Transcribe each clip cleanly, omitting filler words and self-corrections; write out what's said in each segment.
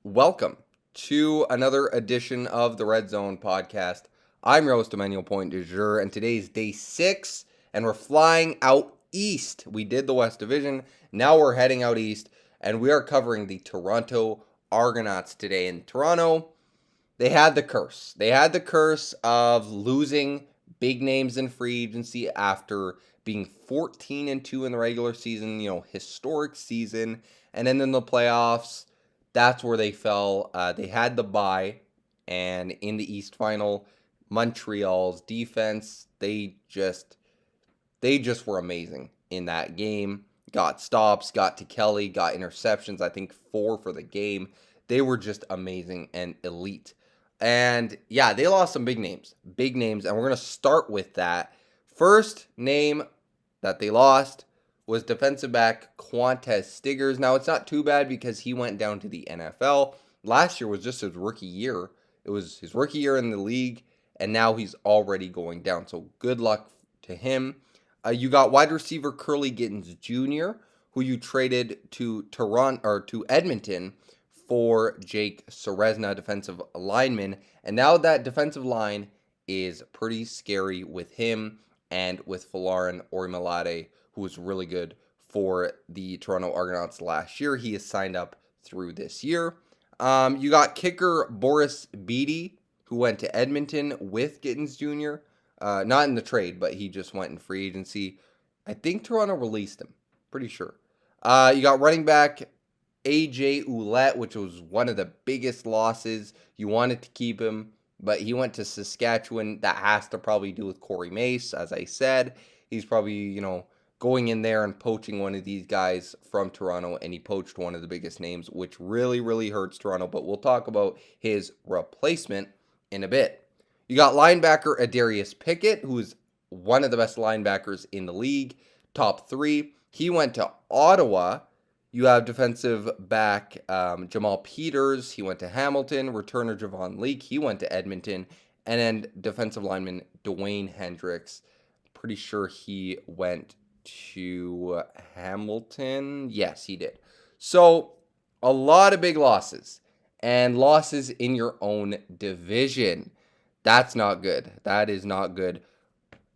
welcome to another edition of the Red Zone podcast. I'm your host, Emmanuel Point du jour, and today's day 6, and we're flying out east. We did the West Division, now we're heading out east, and we are covering the Toronto Argonauts today. In Toronto, they had the curse. They had the curse of losing big names in free agency after being 14-2 in the regular season, historic season, and then in the playoffs, that's where they fell. They had the bye, and in the East Final, Montreal's defense, they just were amazing in that game. Got stops, got to Kelly, got interceptions. I think 4 for the game. They were just amazing and elite. And yeah, they lost some big names, and we're going to start with that. First name that they lost was defensive back Quantez Stiggers. Now, it's not too bad because he went down to the NFL. Last year was just his rookie year. It was his rookie year in the league, and now he's already going down. So good luck to him. You got wide receiver Curly Gittens Jr., who you traded to Edmonton for Jake Ceresna, defensive lineman. And now that defensive line is pretty scary with him and with Folarin Orimolade, who was really good for the Toronto Argonauts last year. He is signed up through this year. You got kicker Boris Beatty, who went to Edmonton with Gittens Jr., not in the trade, but he just went in free agency. I think Toronto released him. Pretty sure. You got running back AJ Ouellette, which was one of the biggest losses. You wanted to keep him, but he went to Saskatchewan. That has to probably do with Corey Mace, as I said. He's probably, going in there and poaching one of these guys from Toronto, and he poached one of the biggest names, which really, really hurts Toronto. But we'll talk about his replacement in a bit. You got linebacker Adarius Pickett, who is one of the best linebackers in the league, top 3. He went to Ottawa. You have defensive back Jamal Peters. He went to Hamilton. Returner Javon Leake. He went to Edmonton. And then defensive lineman Dwayne Hendrix. Pretty sure he went to Hamilton. Yes, he did. So a lot of big losses. And losses in your own division. That's not good. That is not good.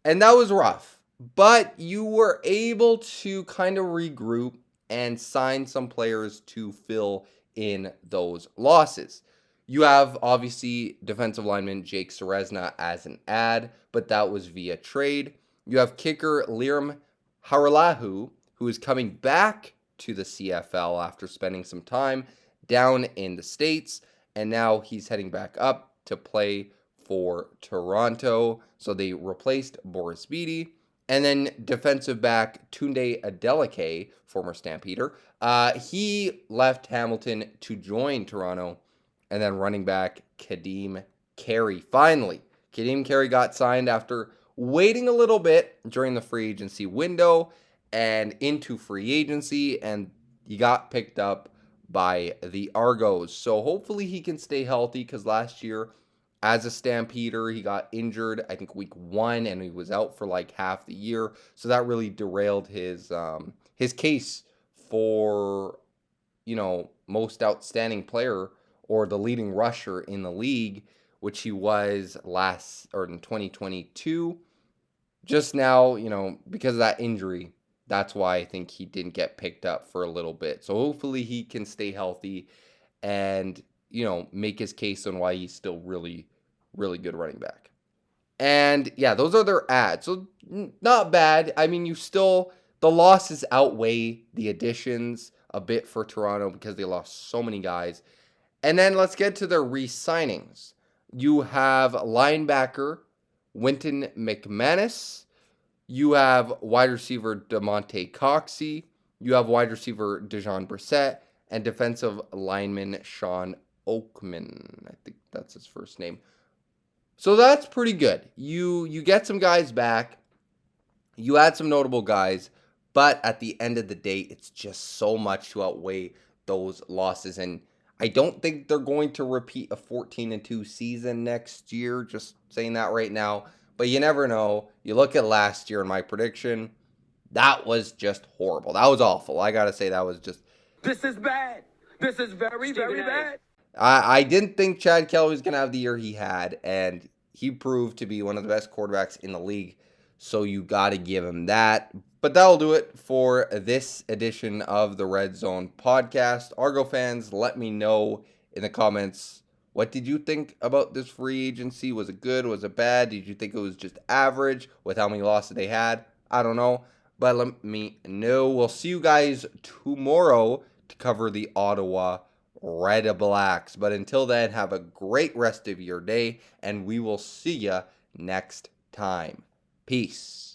And that was rough. But you were able to kind of regroup and sign some players to fill in those losses. You have, obviously, defensive lineman Jake Ceresna as an ad, but that was via trade. You have kicker Liam Haralahu, who is coming back to the CFL after spending some time down in the States, and now he's heading back up to play for Toronto. So they replaced Boris Beatty. And then defensive back Tunde Adeleke, former Stampeder, he left Hamilton to join Toronto. And then running back Kadeem Carey. Finally, Kadeem Carey got signed after waiting a little bit during the free agency window and into free agency. And he got picked up by the Argos. So hopefully he can stay healthy, because last year as a Stampeder, he got injured, I think week 1, and he was out for like half the year. So that really derailed his case for, most outstanding player or the leading rusher in the league, which he was in 2022. Just now, because of that injury, that's why I think he didn't get picked up for a little bit. So hopefully he can stay healthy and, make his case on why he's still really, really good running back. And yeah, those are their ads. So not bad. I mean, the losses outweigh the additions a bit for Toronto because they lost so many guys. And then let's get to their re-signings. You have linebacker Winton McManus. You have wide receiver DeMonte Coxey. You have wide receiver Dejon Brissett. And defensive lineman Sean Oakman. I think that's his first name. So that's pretty good. You get some guys back. You add some notable guys. But at the end of the day, it's just so much to outweigh those losses. And I don't think they're going to repeat a 14-2 season next year. Just saying that right now. But you never know. You look at last year and my prediction, that was just horrible. That was awful. I got to say that was just... This is bad. This is very, very bad. I didn't think Chad Kelly was going to have the year he had, and he proved to be one of the best quarterbacks in the league. So you got to give him that. But that'll do it for this edition of the Red Zone podcast. Argo fans, let me know in the comments, what did you think about this free agency? Was it good? Was it bad? Did you think it was just average with how many losses they had? I don't know. But let me know. We'll see you guys tomorrow to cover the Ottawa Red Blacks. But until then, have a great rest of your day, and we will see you next time. Peace.